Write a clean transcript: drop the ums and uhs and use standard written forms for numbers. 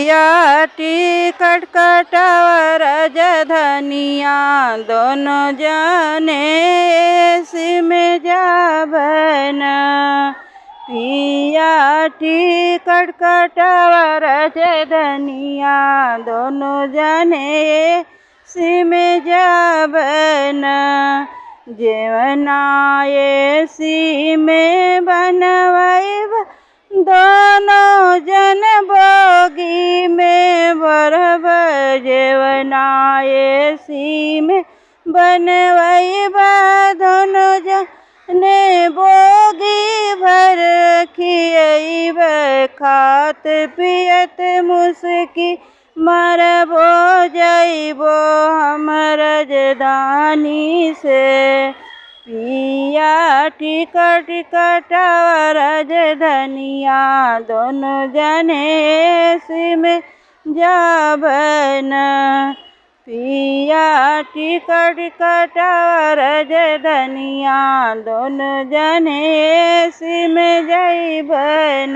पिया टिकट कटावा राजधानिया दोनों जने एसी में जाबन। पिया टिकट कटावा राजधानिया दोनों जने एसी में जाबन। जेवना एसी में बनवाइब दोनों जन बोगी में बरबर। जेवना एसी में बनवाइब दोनों जने बोगी भर खियब। खात पियत मुस्की मरबो जइबो हम राजधानी से। पिया टिकट कटावा राजधानिया दोनों जने एसी में जाबन। पिया टिकट कटावा राजधानिया दोनों जने एसी में जाइबन।